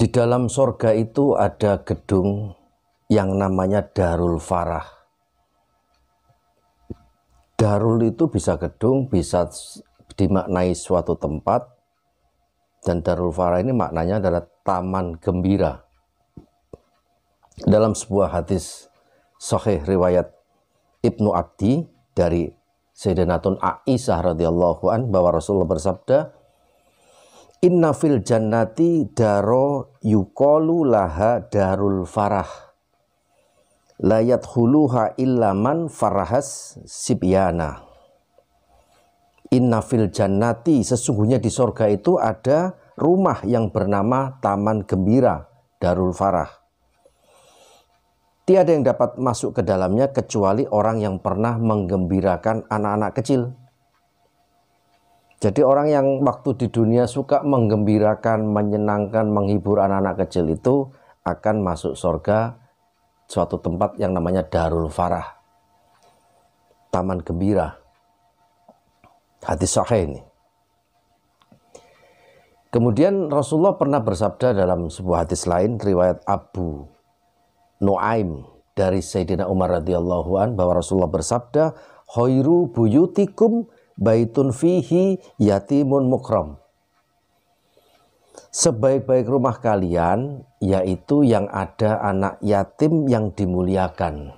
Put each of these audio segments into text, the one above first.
Di dalam sorga itu ada gedung yang namanya Darul Farah. Darul itu bisa gedung, bisa dimaknai suatu tempat, dan Darul Farah ini maknanya adalah taman gembira. Dalam sebuah hadis sahih riwayat Ibnu Abdi dari Sayyidatun Aisyah radhiyallahu an bahwa Rasulullah bersabda, "Inna fil jannati daro yuqalu laha darul farah. La yadkhuluha illa man farahas sibyana." Inna fil jannati, sesungguhnya di sorga itu ada rumah yang bernama Taman Gembira, Darul Farah. Tiada yang dapat masuk ke dalamnya kecuali orang yang pernah menggembirakan anak-anak kecil. Jadi orang yang waktu di dunia suka menggembirakan, menyenangkan, menghibur anak-anak kecil itu akan masuk surga, suatu tempat yang namanya Darul Farah, Taman Gembira. Hadis sahih ini. Kemudian Rasulullah pernah bersabda dalam sebuah hadis lain riwayat Abu Nuaim dari Sayyidina Umar radhiyallahu an bahwa Rasulullah bersabda, "Khairu buyutikum baitun fihi yatimun mukram." Sebaik-baik rumah kalian yaitu yang ada anak yatim yang dimuliakan.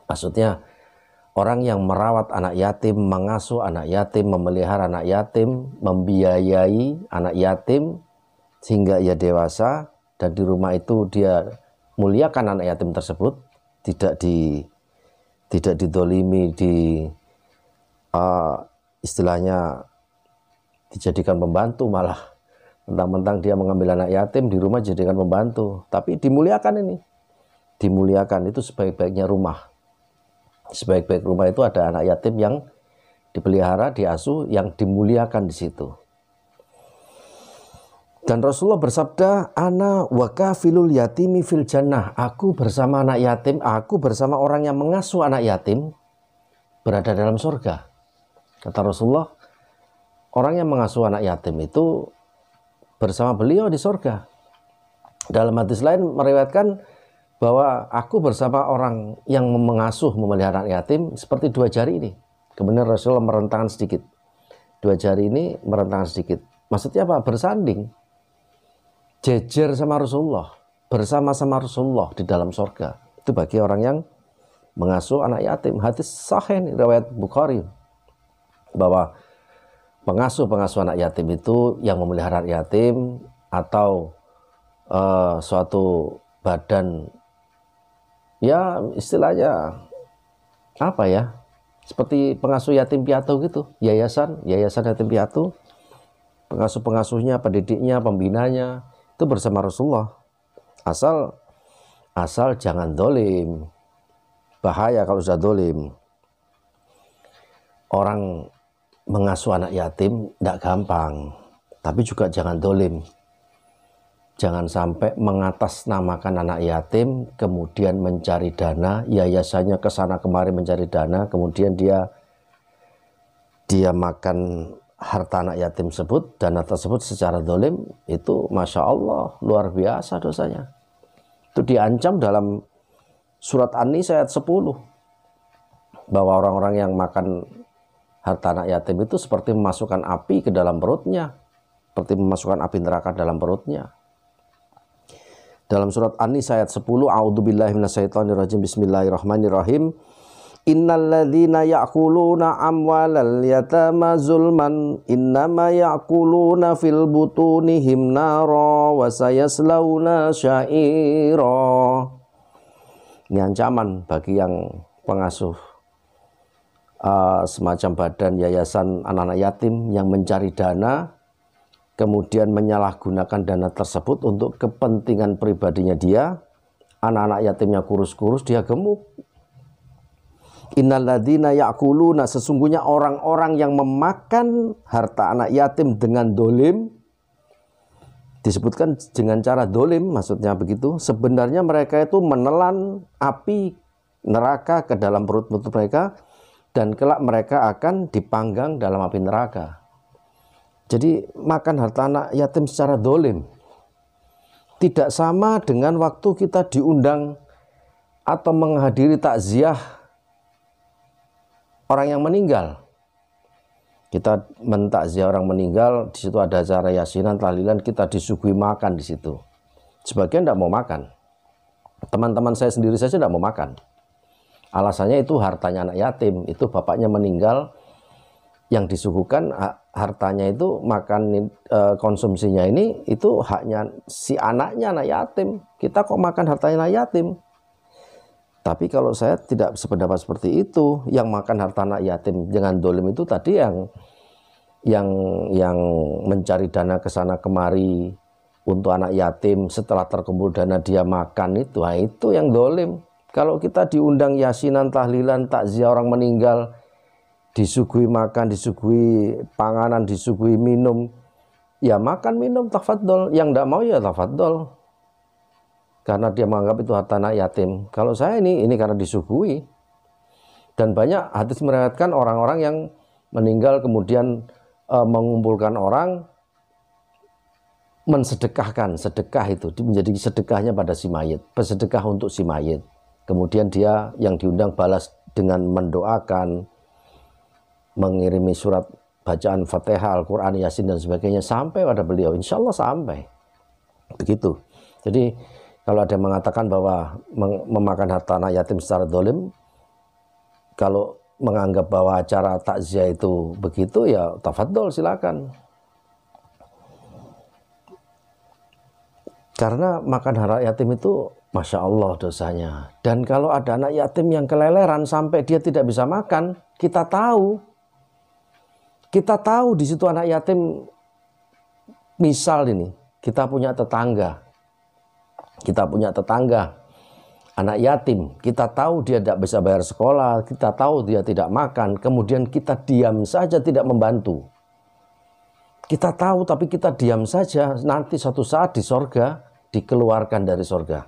Maksudnya orang yang merawat anak yatim, mengasuh anak yatim, memelihara anak yatim, membiayai anak yatim sehingga ia dewasa, dan di rumah itu dia muliakan anak yatim tersebut, tidak didolimi, istilahnya dijadikan pembantu, malah mentang-mentang dia mengambil anak yatim di rumah jadikan pembantu, tapi dimuliakan ini. Dimuliakan itu sebaik-baiknya rumah. Sebaik-baik rumah itu ada anak yatim yang dipelihara, diasuh, yang dimuliakan di situ. Dan Rasulullah bersabda, "Ana wa kafilul yatimi fil jannah." Aku bersama anak yatim, aku bersama orang yang mengasuh anak yatim berada dalam surga. Kata Rasulullah, orang yang mengasuh anak yatim itu bersama beliau di surga. Dalam hadis lain meriwayatkan bahwa aku bersama orang yang mengasuh, memelihara anak yatim seperti dua jari ini. Kemudian Rasulullah merentangkan sedikit. Dua jari ini merentangkan sedikit. Maksudnya apa? Bersanding. Jejer sama Rasulullah. Bersama-sama Rasulullah di dalam surga. Itu bagi orang yang mengasuh anak yatim. Hadis sahih riwayat Bukhari. Bahwa pengasuh anak yatim itu yang memelihara anak yatim atau suatu badan, ya istilahnya apa ya, seperti pengasuh yatim piatu gitu, yayasan yatim piatu, pengasuhnya, pendidiknya, pembinanya itu bersama Rasulullah. Asal jangan dolim. Bahaya kalau sudah dolim. Orang mengasuh anak yatim tidak gampang, tapi juga jangan dolim. Jangan sampai mengatasnamakan anak yatim, kemudian mencari dana, yayasannya ke sana kemari mencari dana, kemudian dia makan harta anak yatim tersebut, dana tersebut secara dolim, itu Masya Allah, luar biasa dosanya. Itu diancam dalam surat An-Nisa ayat 10, bahwa orang-orang yang makan harta anak yatim itu seperti memasukkan api ke dalam perutnya, seperti memasukkan api neraka dalam perutnya. Dalam surat An-Nisa ayat 10, A'udzubillahi minasyaitonirrajim, Bismillahirrahmanirrahim. Innalladzina ya'kuluna amwalal yatama zulman innama ya'kuluna fil butunihim nara wa sayaslawna sya'ira. Ini ancaman bagi yang pengasuh semacam badan yayasan anak-anak yatim yang mencari dana, kemudian menyalahgunakan dana tersebut untuk kepentingan pribadinya dia. Anak-anak yatimnya kurus-kurus, dia gemuk. Innalladzina ya'kuluna, sesungguhnya orang-orang yang memakan harta anak yatim dengan dolim, disebutkan dengan cara dolim, maksudnya begitu. Sebenarnya mereka itu menelan api neraka ke dalam perut mereka, dan kelak mereka akan dipanggang dalam api neraka. Jadi makan harta anak yatim secara dolim. Tidak sama dengan waktu kita diundang atau menghadiri takziah orang yang meninggal. Kita mentakziah orang meninggal, di situ ada acara yasinan, tahlilan, kita disuguhi makan di situ. Sebagian tidak mau makan. Teman-teman saya sendiri saja tidak mau makan. Alasannya itu hartanya anak yatim, itu bapaknya meninggal, yang disuguhkan hartanya itu makan konsumsinya ini itu haknya si anaknya, anak yatim. Kita kok makan hartanya anak yatim? Tapi kalau saya tidak sependapat seperti itu. Yang makan harta anak yatim dengan dolim itu tadi yang mencari dana ke sana kemari untuk anak yatim, setelah terkumpul dana dia makan itu, nah itu yang dolim. Kalau kita diundang yasinan, tahlilan, takziah orang meninggal, disuguhi makan, disuguhi panganan, disuguhi minum, ya makan minum tafadhol, yang tidak mau ya tafadhol, karena dia menganggap itu harta anak yatim. Kalau saya ini karena disuguhi. Dan banyak hadis meriwayatkan orang-orang yang meninggal kemudian mengumpulkan orang, mensedekahkan, sedekah itu menjadi sedekahnya pada si mayit, bersedekah untuk si mayit. Kemudian dia yang diundang balas dengan mendoakan, mengirimi surat bacaan Fatihah, Al-Quran, Yasin dan sebagainya sampai pada beliau. Insya Allah sampai. Begitu. Jadi kalau ada yang mengatakan bahwa memakan harta anak yatim secara dolim, kalau menganggap bahwa acara takziah itu begitu, ya tafadhol silakan. Karena makan harta yatim itu Masya Allah dosanya. Dan kalau ada anak yatim yang keleleran sampai dia tidak bisa makan, kita tahu. Kita tahu di situ anak yatim, misal ini, kita punya tetangga. Kita punya tetangga, anak yatim. Kita tahu dia tidak bisa bayar sekolah, kita tahu dia tidak makan, kemudian kita diam saja tidak membantu. Kita tahu tapi kita diam saja, nanti suatu saat di sorga, dikeluarkan dari sorga.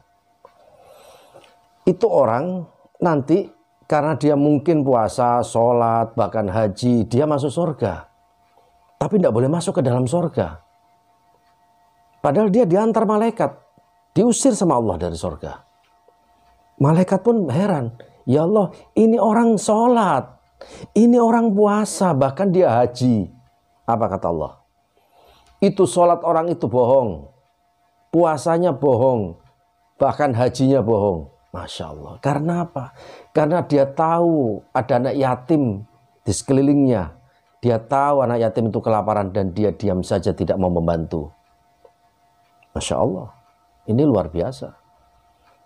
Itu orang nanti karena dia mungkin puasa, sholat, bahkan haji, dia masuk surga. Tapi tidak boleh masuk ke dalam surga. Padahal dia diantar malaikat, diusir sama Allah dari surga. Malaikat pun heran, ya Allah, ini orang sholat, ini orang puasa, bahkan dia haji. Apa kata Allah? Itu sholat orang itu bohong, puasanya bohong, bahkan hajinya bohong. Masya Allah. Karena apa? Karena dia tahu ada anak yatim di sekelilingnya. Dia tahu anak yatim itu kelaparan dan dia diam saja tidak mau membantu. Masya Allah. Ini luar biasa.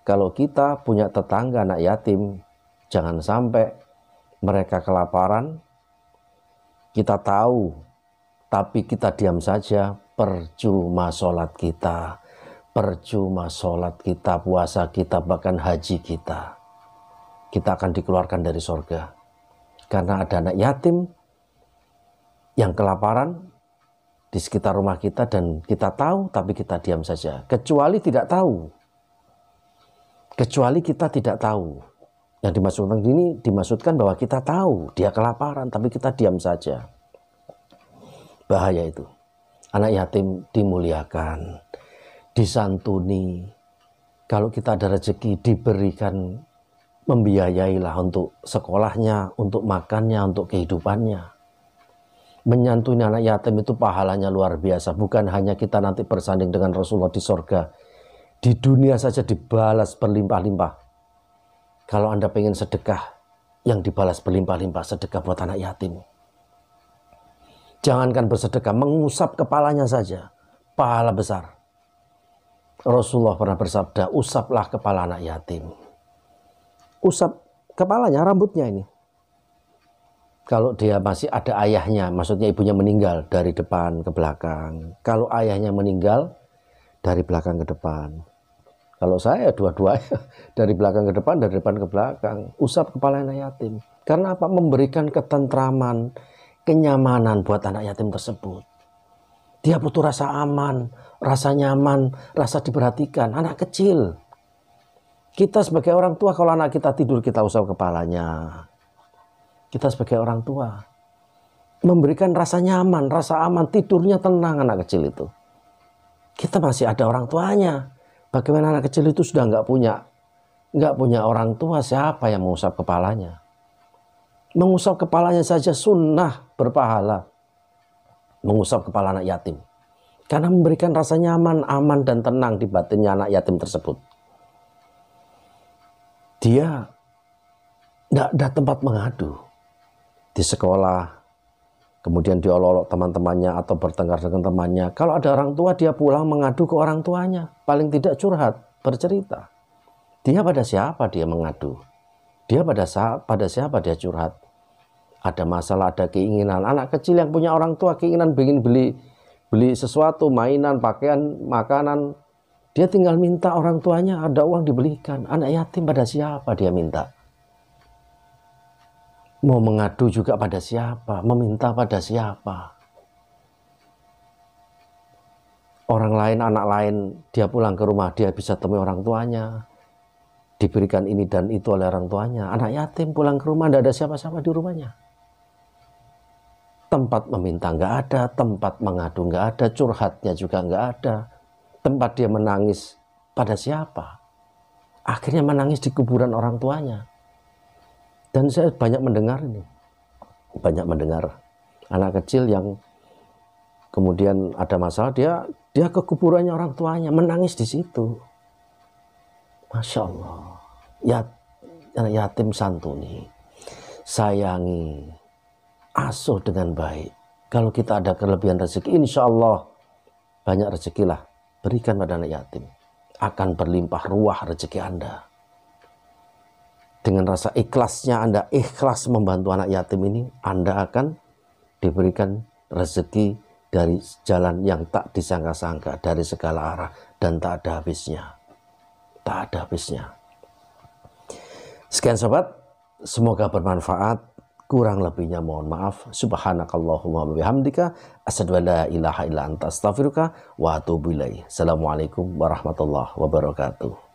Kalau kita punya tetangga anak yatim, jangan sampai mereka kelaparan. Kita tahu, tapi kita diam saja. Percuma sholat kita. Percuma sholat kita, puasa kita, bahkan haji kita. Kita akan dikeluarkan dari surga. Karena ada anak yatim yang kelaparan di sekitar rumah kita dan kita tahu, tapi kita diam saja. Kecuali tidak tahu. Kecuali kita tidak tahu. Yang dimaksudkan ini dimaksudkan bahwa kita tahu dia kelaparan, tapi kita diam saja. Bahaya itu. Anak yatim dimuliakan, disantuni. Kalau kita ada rezeki diberikan, membiayailah untuk sekolahnya, untuk makannya, untuk kehidupannya. Menyantuni anak yatim itu pahalanya luar biasa. Bukan hanya kita nanti bersanding dengan Rasulullah di sorga. Di dunia saja dibalas berlimpah-limpah. Kalau Anda pengen sedekah, yang dibalas berlimpah-limpah, sedekah buat anak yatim. Jangankan bersedekah, mengusap kepalanya saja, pahala besar. Rasulullah pernah bersabda, usaplah kepala anak yatim. Usap kepalanya, rambutnya ini. Kalau dia masih ada ayahnya, maksudnya ibunya meninggal, dari depan ke belakang. Kalau ayahnya meninggal, dari belakang ke depan. Kalau saya dua-duanya, dari belakang ke depan, dari depan ke belakang. Usap kepala anak yatim. Karena apa? Memberikan ketentraman, kenyamanan buat anak yatim tersebut. Dia butuh rasa aman, rasa nyaman, rasa diperhatikan. Anak kecil. Kita sebagai orang tua, kalau anak kita tidur, kita usap kepalanya. Kita sebagai orang tua memberikan rasa nyaman, rasa aman, tidurnya tenang anak kecil itu. Kita masih ada orang tuanya. Bagaimana anak kecil itu sudah nggak punya orang tua, siapa yang mengusap kepalanya? Mengusap kepalanya saja sunnah berpahala. Mengusap kepala anak yatim. Karena memberikan rasa nyaman, aman, dan tenang di batinnya anak yatim tersebut. Dia tidak ada tempat mengadu. Di sekolah, kemudian diolok-olok teman-temannya atau bertengkar dengan temannya. Kalau ada orang tua, dia pulang mengadu ke orang tuanya. Paling tidak curhat, bercerita. Dia pada siapa dia mengadu? Dia pada siapa dia curhat? Ada masalah, ada keinginan. Anak kecil yang punya orang tua keinginan ingin beli sesuatu, mainan, pakaian, makanan. Dia tinggal minta orang tuanya, ada uang dibelikan. Anak yatim pada siapa dia minta? Mau mengadu juga pada siapa? Meminta pada siapa? Orang lain, anak lain, dia pulang ke rumah, dia bisa temui orang tuanya. Diberikan ini dan itu oleh orang tuanya. Anak yatim pulang ke rumah, tidak ada siapa-siapa di rumahnya. Tempat meminta nggak ada, tempat mengadu nggak ada, curhatnya juga nggak ada. Tempat dia menangis pada siapa? Akhirnya menangis di kuburan orang tuanya. Dan saya banyak mendengar ini. Banyak mendengar anak kecil yang kemudian ada masalah, dia ke kuburannya orang tuanya, menangis di situ. Masya Allah. Anak yatim santuni, sayangi, asuh dengan baik. Kalau kita ada kelebihan rezeki, insya Allah banyak rezekilah berikan pada anak yatim. Akan berlimpah ruah rezeki Anda. Dengan rasa ikhlasnya Anda ikhlas membantu anak yatim ini, Anda akan diberikan rezeki dari jalan yang tak disangka-sangka, dari segala arah, dan tak ada habisnya. Tak ada habisnya. Sekian sobat, semoga bermanfaat. Kurang lebihnya mohon maaf. Subhanakallahumma wa bihamdika asyhadu an la ilaha illa anta astaghfiruka wa atubu ilaik. Assalamualaikum warahmatullahi wabarakatuh.